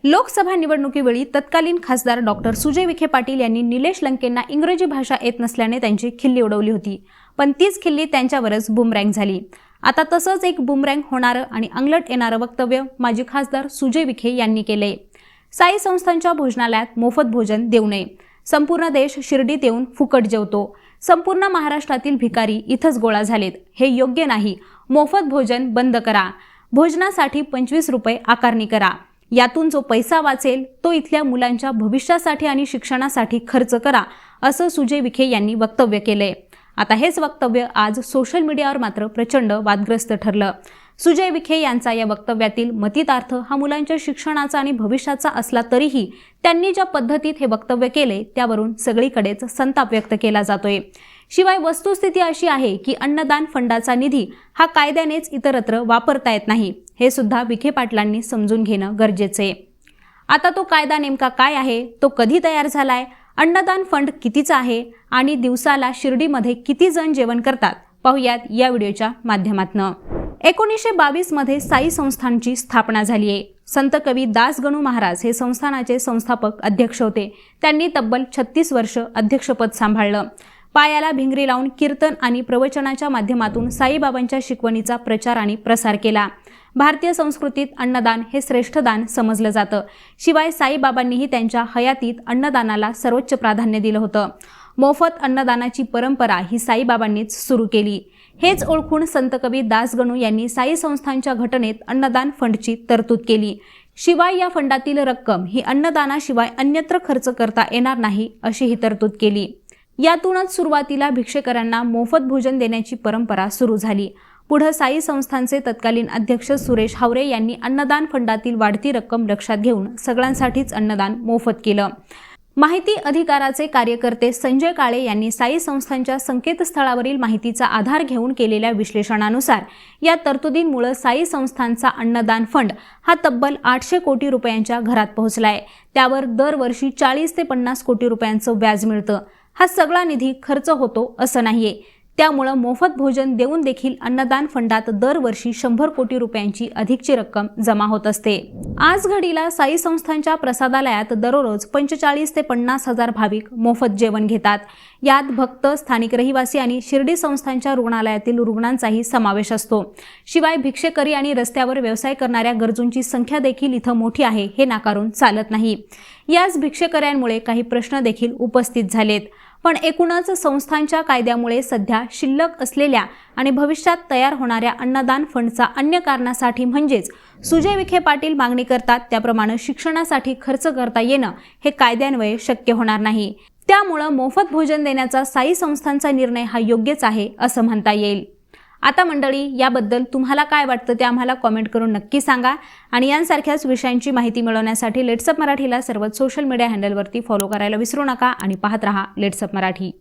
लोकसभा निवडणुकीवेळी तत्कालीन खासदार डॉक्टर सुजय विखे पाटील यांनी निलेश लंकेंना इंग्रजी भाषा येत नसल्याने त्यांची खिल्ली उडवली होती, पण तीच खिल्ली त्यांच्यावरच बुमरँग झाली। आता तसंच एक बुमरँग होणारं आणि अंगलट येणारं वक्तव्य माजी खासदार सुजय विखे यांनी केले। साई संस्थांच्या भोजनालयात मोफत भोजन देऊ नये, संपूर्ण देश शिर्डीत येऊन फुकट जेवतो, संपूर्ण महाराष्ट्रातील भिकारी इथंच गोळा झालेत, हे योग्य नाही, मोफत भोजन बंद करा, भोजनासाठी 25 रुपये आकारणी करा, यातून जो पैसा वाचेल तो इथल्या मुलांच्या भविष्यासाठी आणि शिक्षणासाठी खर्च करा, असं सुजय विखे यांनी वक्तव्य केलंय। आता हेच वक्तव्य आज सोशल मीडियावर मात्र प्रचंड वादग्रस्त ठरलं। सुजय विखे यांचा या वक्तव्यातील मतितार्थ हा मुलांच्या शिक्षणाचा आणि भविष्याचा असला तरीही त्यांनी ज्या पद्धतीत हे वक्तव्य केले त्यावरून सगळीकडेच संताप व्यक्त केला जातोय। शिवाय वस्तुस्थिती अशी आहे की अन्नदान फंडाचा निधी हा कायद्यानेच इतरत्र वापरता येत नाही, हे सुद्धा विखे पाटलांनी समजून घेणं गरजेचं आहे। आता तो कायदा नेमका काय आहे, तो कधी तयार झालाय, अन्नदान फंड कितीचा आहे आणि दिवसाला शिर्डीमध्ये किती जण जेवण करतात, पाहूयात या व्हिडिओच्या माध्यमातून। 1922 मध्ये साई संस्थानची स्थापना झाली आहे। संत कवी दासगणू महाराज हे संस्थानाचे संस्थापक अध्यक्ष होते। त्यांनी तब्बल 36 वर्ष अध्यक्षपद सांभाळलं। पायाला भिंगरी लावून कीर्तन आणि प्रवचनाच्या माध्यमातून साईबाबांच्या शिकवणीचा प्रचार आणि प्रसार केला। भारतीय संस्कृतीत अन्नदान हे श्रेष्ठ दान समजलं जातं। शिवाय साईबाबांनीही त्यांच्या हयातीत अन्नदानाला सर्वोच्च प्राधान्य दिलं होतं। मोफत अन्नदानाची परंपरा ही साईबाबांनीच सुरू केली। हेच ओळखून संत कवी दासगणू यांनी साई संस्थांच्या घटनेत अन्नदान फंडची तरतूद केली। शिवाय या फंडातील रक्कम ही अन्नदानाशिवाय अन्यत्र खर्च करता येणार नाही, अशी ही तरतूद केली। यातूनच सुरुवातीला भिक्षेकरांना मोफत भोजन देण्याची परंपरा सुरू झाली। पुढे साई संस्थांचे तत्कालीन अध्यक्ष सुरेश हावरे यांनी अन्नदान फंडातील वाढती रक्कम लक्षात घेऊन सगळ्यांसाठीच अन्नदान मोफत केलं। माहिती अधिकाराचे कार्यकर्ते संजय काळे यांनी साई संस्थांच्या संकेतस्थळावरील माहितीचा आधार घेऊन केलेल्या विश्लेषणानुसार या तरतुदींमुळे साई संस्थांचा अन्नदान फंड हा तब्बल 800 कोटी रुपयांच्या घरात पोहोचलाय। त्यावर दरवर्षी 40 ते 50 कोटी रुपयांचं व्याज मिळतं। हा सगळा निधी खर्च होतो असं नाहीये, त्यामुळे मोफत भोजन देऊन देखील अन्नदान फंडात दरवर्षी 100 कोटी रुपयांची अधिकची रक्कम जमा होत असते। आज घडीला साई संस्थांच्या प्रसादालयात दररोज 45 ते 50 हजार भाविक मोफत जेवण घेतात। यात भक्त, स्थानिक रहिवासी आणि शिर्डी संस्थांच्या रुग्णालयातील रुग्णांचाही समावेश असतो। शिवाय भिक्षेकरी आणि रस्त्यावर व्यवसाय करणाऱ्या गरजूंची संख्या देखील इथं मोठी आहे, हे नाकारून चालत नाही। याच भिक्षेकऱ्यांमुळे काही प्रश्न देखील उपस्थित झालेत। पण एकूणच संस्थांच्या कायद्यामुळे सध्या शिल्लक असलेल्या आणि भविष्यात तयार होणाऱ्या अन्नदान फंडचा अन्य कारणासाठी म्हणजेच सुजय विखे पाटील मागणी करतात त्याप्रमाणे शिक्षणासाठी खर्च करता येणं हे कायद्यान्वये शक्य होणार नाही। त्यामुळे मोफत भोजन देण्याचा साई संस्थांचा निर्णय हा योग्यच आहे असं म्हणता येईल। आता मंडळी, याबद्दल तुम्हाला काय वाटतं ते आम्हाला कमेंट करून नक्की सांगा आणि यांसारख्याच विषयांची माहिती मिळवण्यासाठी लेट्सअप मराठीला सर्वच सोशल मीडिया हँडलवरती फॉलो करायला विसरू नका आणि पाहत रहा लेट्सअप मराठी।